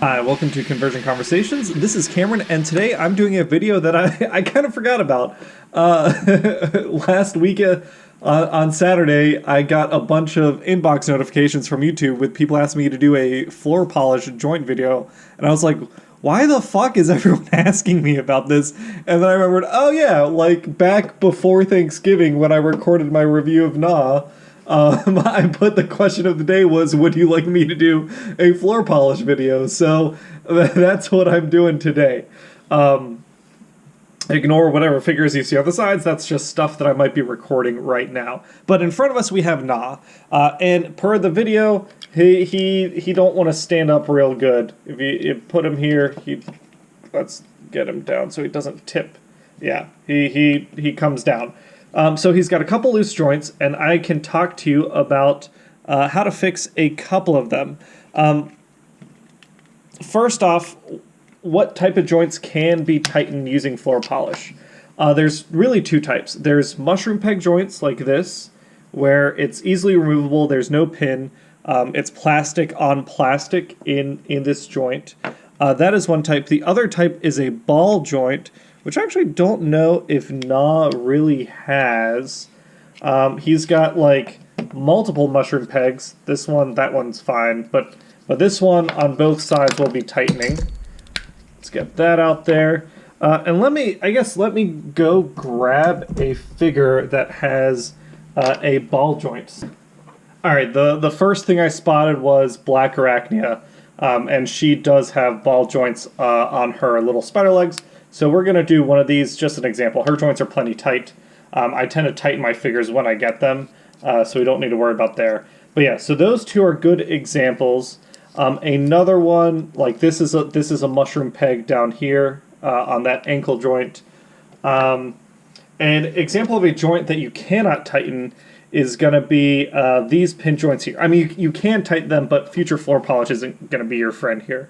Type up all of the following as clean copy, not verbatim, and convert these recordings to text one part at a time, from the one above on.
Hi, welcome to Conversion Conversations. This is Cameron, and today I'm doing a video that I kind of forgot about. Last week on Saturday, I got a bunch of inbox notifications from YouTube with people asking me to do a floor polish joint video, and I was like, why the fuck is everyone asking me about this? And then I remembered, oh yeah, like back before Thanksgiving when I recorded my review of Nah, I put the question of the day was, would you like me to do a floor polish video? So that's what I'm doing today. Ignore whatever figures you see on the sides. That's just stuff that I might be recording right now. But in front of us we have Nah, and per the video, he don't want to stand up real good. If you put him here, let's get him down so he doesn't tip. Yeah, he comes down. So he's got a couple loose joints, and I can talk to you about how to fix a couple of them. First off, what type of joints can be tightened using floor polish? There's really two types. There's mushroom peg joints like this, where it's easily removable, there's no pin, it's plastic on plastic in this joint. That is one type. The other type is a ball joint, which I actually don't know if Nah really has. He's got like multiple mushroom pegs. This one, that one's fine, but this one on both sides will be tightening. Let's get that out there. And let me go grab a figure that has a ball joint. All right, the first thing I spotted was Black Arachnia, and she does have ball joints on her little spider legs. So we're going to do one of these, just an example. Her joints are plenty tight. I tend to tighten my figures when I get them, so we don't need to worry about there. But yeah, so those two are good examples. Another one, like this is a mushroom peg down here on that ankle joint. An example of a joint that you cannot tighten is going to be these pin joints here. I mean, you can tighten them, but future floor polish isn't going to be your friend here.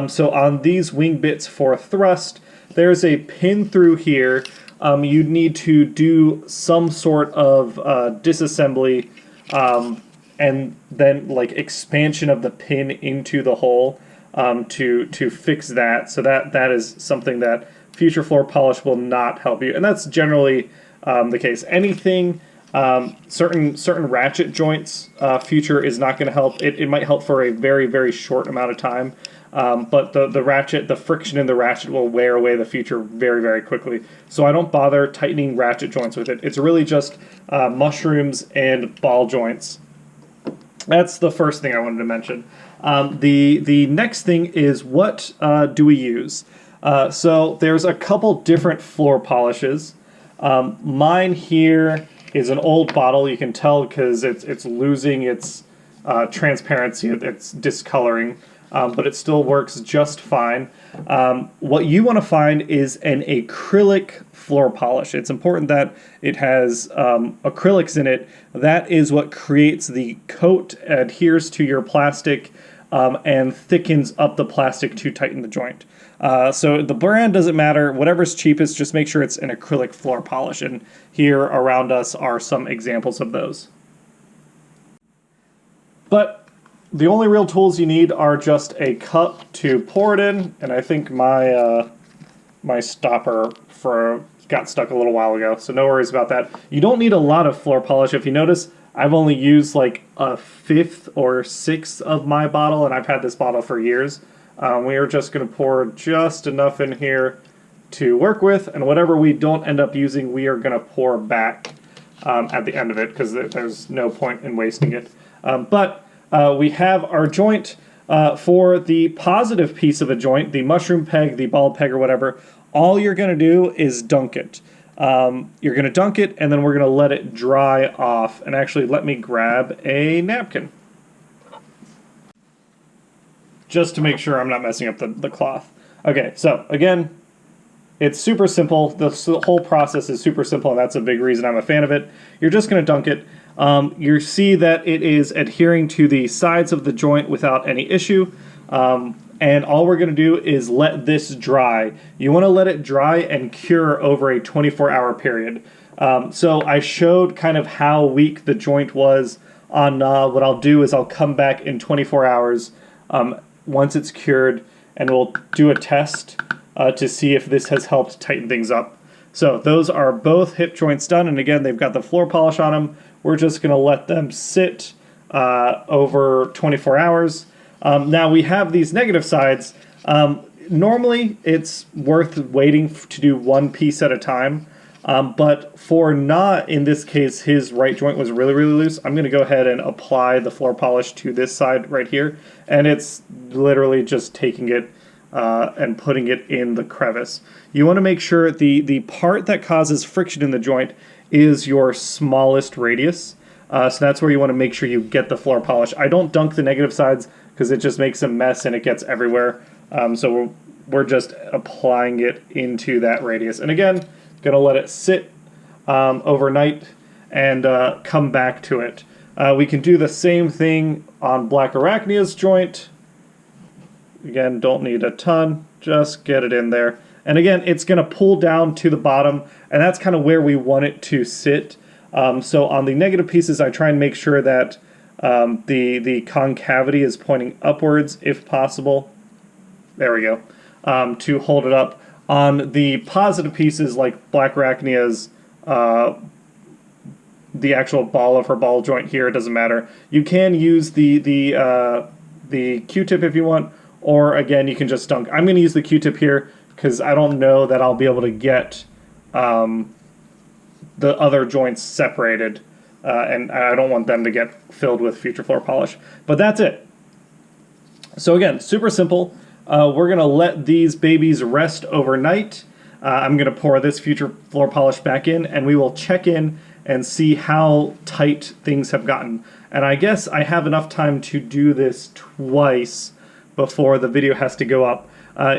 So on these wing bits for thrust, there's a pin through here. You'd need to do some sort of disassembly and then like expansion of the pin into the hole to fix that. So that is something that future floor polish will not help you, and that's generally the case. Anything certain ratchet joints, future is not going to help. It might help for a very, very short amount of time. But the friction in the ratchet will wear away the future very, very quickly. So I don't bother tightening ratchet joints with it. It's really just mushrooms and ball joints. That's the first thing I wanted to mention. The next thing is, what do we use? So there's a couple different floor polishes. Mine here is an old bottle. You can tell because it's losing its transparency. It's discoloring. But it still works just fine. What you want to find is an acrylic floor polish. It's important that it has acrylics in it. That is what creates the coat, adheres to your plastic, and thickens up the plastic to tighten the joint. So the brand doesn't matter. Whatever's cheapest, just make sure it's an acrylic floor polish. And here around us are some examples of those. But the only real tools you need are just a cup to pour it in, and I think my my stopper got stuck a little while ago, so no worries about that. You don't need a lot of floor polish. If you notice, I've only used like a fifth or sixth of my bottle, and I've had this bottle for years. We are just going to pour just enough in here to work with, and whatever we don't end up using, we are going to pour back at the end of it, because there's no point in wasting it. We have our joint. For the positive piece of a joint, the mushroom peg, the ball peg, or whatever, all you're going to do is dunk it. You're going to dunk it, and then we're going to let it dry off. And actually, let me grab a napkin, just to make sure I'm not messing up the cloth. Okay, so again, it's super simple. The whole process is super simple, and that's a big reason I'm a fan of it. You're just going to dunk it. You see that it is adhering to the sides of the joint without any issue. And all we're going to do is let this dry. You want to let it dry and cure over a 24-hour period. So I showed kind of how weak the joint was on What I'll do is I'll come back in 24 hours once it's cured, and we'll do a test to see if this has helped tighten things up. So those are both hip joints done, and again, they've got the floor polish on them. We're just going to let them sit over 24 hours. Now we have these negative sides. Normally, it's worth waiting to do one piece at a time. But for Na, in this case, his right joint was really, really loose. I'm going to go ahead and apply the floor polish to this side right here. And it's literally just taking it and putting it in the crevice. You want to make sure the part that causes friction in the joint is your smallest radius. So that's where you want to make sure you get the floor polish. I don't dunk the negative sides because it just makes a mess and it gets everywhere. So we're just applying it into that radius. And again, going to let it sit overnight and come back to it. We can do the same thing on Black Arachnia's joint. Again, don't need a ton, just get it in there. And again, it's going to pull down to the bottom, and that's kind of where we want it to sit. So on the negative pieces, I try and make sure that the concavity is pointing upwards if possible. There we go. To hold it up. On the positive pieces, like Black Arachnia's, the actual ball of her ball joint here, it doesn't matter. You can use the Q-tip if you want, or again, you can just dunk. I'm going to use the Q-tip here because I don't know that I'll be able to get the other joints separated, and I don't want them to get filled with future floor polish. But that's it. So again, super simple. We're going to let these babies rest overnight. I'm going to pour this future floor polish back in, and we will check in and see how tight things have gotten. And I guess I have enough time to do this twice before the video has to go up.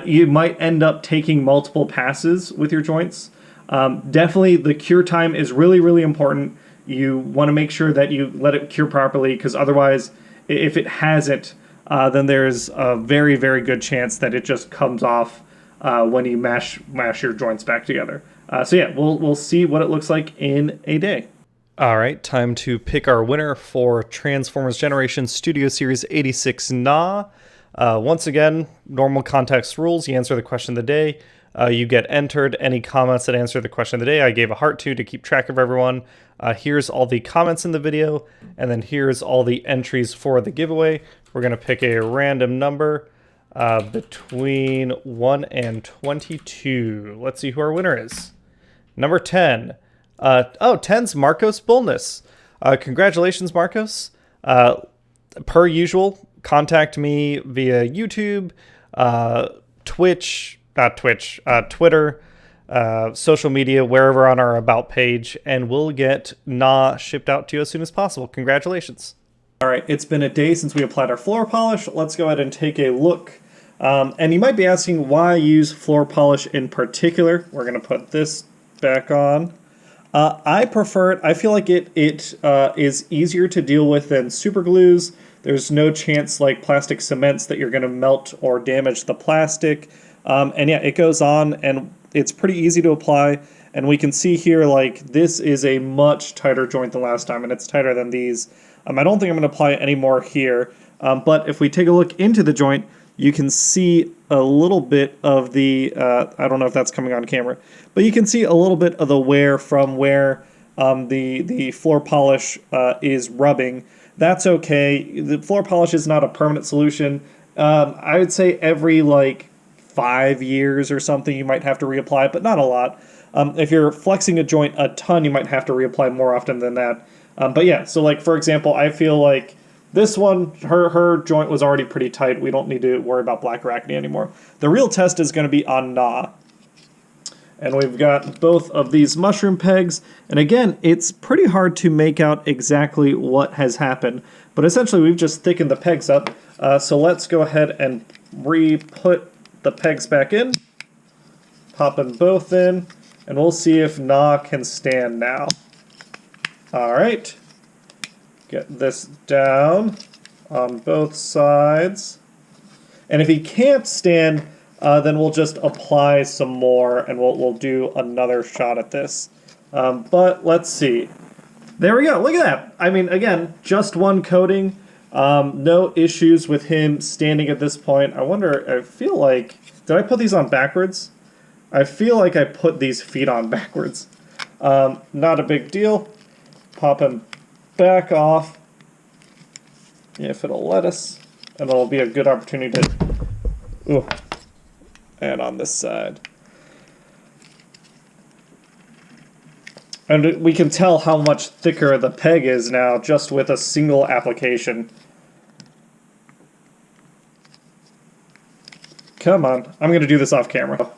You might end up taking multiple passes with your joints. Definitely the cure time is really, really important. You want to make sure that you let it cure properly, because otherwise, if it hasn't, then there's a very, very good chance that it just comes off when you mash your joints back together. So yeah, we'll see what it looks like in a day. All right, time to pick our winner for Transformers Generation Studio Series 86 Na. Once again, normal context rules. You answer the question of the day. You get entered. Any comments that answer the question of the day, I gave a heart to keep track of everyone. Here's all the comments in the video, and then here's all the entries for the giveaway. We're going to pick a random number between 1 and 22. Let's see who our winner is. Number 10. 10's Marcos Bullness. Congratulations, Marcos. Per usual, contact me via YouTube, Twitter, social media, wherever on our About page, and we'll get Na shipped out to you as soon as possible. Congratulations. All right, it's been a day since we applied our floor polish. Let's go ahead and take a look. And you might be asking why I use floor polish in particular. We're going to put this back on. I prefer it. I feel like it is easier to deal with than super glues. There's no chance, like plastic cements, that you're going to melt or damage the plastic. And yeah, it goes on, and it's pretty easy to apply. And we can see here, like, this is a much tighter joint than last time, and it's tighter than these. I don't think I'm going to apply any more here. But if we take a look into the joint, you can see a little bit of the, I don't know if that's coming on camera, but you can see a little bit of the wear from where the floor polish is rubbing. That's okay. The floor polish is not a permanent solution. I would say every, like, 5 years or something you might have to reapply, but not a lot. If you're flexing a joint a ton, you might have to reapply more often than that. But yeah, so like, for example, I feel like this one, her joint was already pretty tight. We don't need to worry about Black Arachnia anymore. The real test is going to be on Na. And we've got both of these mushroom pegs. And again, it's pretty hard to make out exactly what has happened. But essentially, we've just thickened the pegs up. So let's go ahead and re-put the pegs back in. Pop them both in. And we'll see if Na can stand now. All right. Get this down on both sides. And if he can't stand, then we'll just apply some more, and we'll do another shot at this. But let's see. There we go. Look at that. I mean, again, just one coating. No issues with him standing at this point. I wonder, I feel like, did I put these on backwards? I feel like I put these feet on backwards. Not a big deal. Pop him back off, if it'll let us, and it'll be a good opportunity to, ooh, and on this side. And we can tell how much thicker the peg is now just with a single application. Come on, I'm going to do this off camera.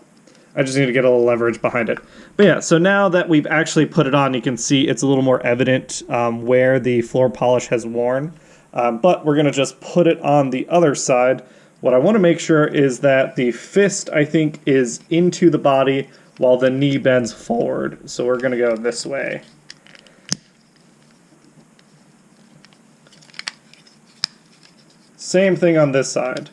I just need to get a little leverage behind it. But yeah, so now that we've actually put it on, you can see it's a little more evident where the floor polish has worn. But we're going to just put it on the other side. What I want to make sure is that the fist, I think, is into the body while the knee bends forward. So we're going to go this way. Same thing on this side.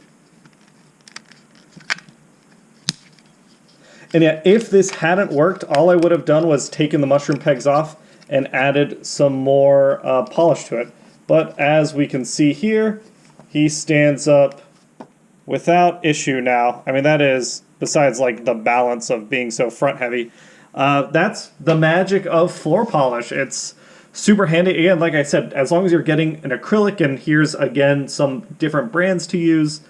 And yeah, if this hadn't worked, all I would have done was taken the mushroom pegs off and added some more polish to it. But as we can see here, he stands up without issue now. I mean, that is, besides like the balance of being so front heavy, that's the magic of floor polish. It's super handy. Again, like I said, as long as you're getting an acrylic, and here's again some different brands to use,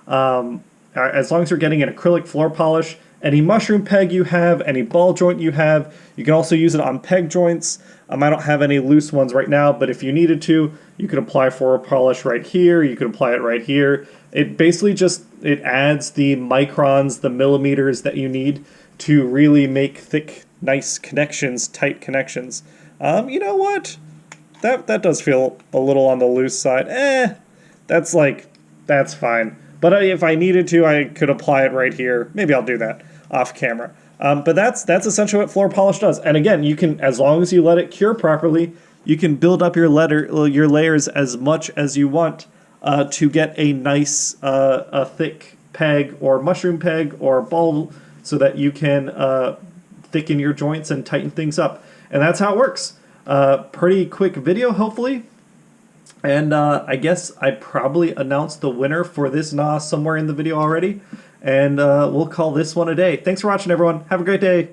as long as you're getting an acrylic floor polish, any mushroom peg you have, any ball joint you have, you can also use it on peg joints. I don't have any loose ones right now, but if you needed to, you could apply floor polish right here, you could apply it right here. It basically just, it adds the microns, the millimeters that you need to really make thick, nice connections, tight connections. You know what? That does feel a little on the loose side. That's fine. But if I needed to, I could apply it right here. Maybe I'll do that off camera. But that's essentially what floor polish does. And again, you can, as long as you let it cure properly, you can build up your layers as much as you want to get a nice, a thick peg or mushroom peg or ball, so that you can thicken your joints and tighten things up. And that's how it works. Pretty quick video, hopefully. And I guess I probably announced the winner for this NOS somewhere in the video already. And we'll call this one a day. Thanks for watching, everyone. Have a great day.